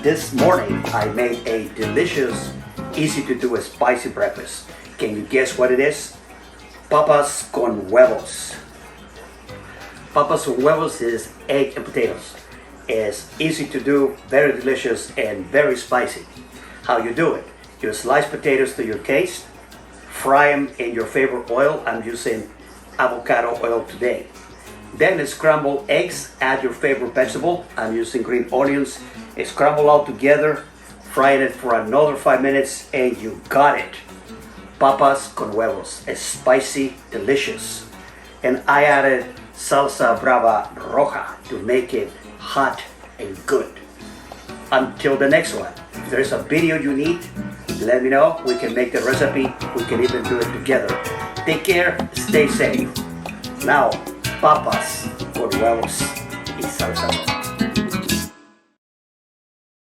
This morning I made a delicious, easy to do spicy breakfast. Can you guess what it is? Papas con huevos. Papas con huevos is egg and potatoes. It's easy to do, very delicious, and very spicy. How you do it? You slice potatoes to your taste, fry them in your favorite oil. I'm using avocado oil today. Then scramble eggs, add your favorite vegetable. I'm using green onions. Scramble all together, fry it for another 5 minutes, and you got it. Papas con huevos. It's spicy, delicious. And I added Salsa Brava Roja to make it hot and good. Until the next one. If there's a video you need, let me know. We can make the recipe. We can even do it together. Take care, stay safe. Now, papas con huevos y salsa roja.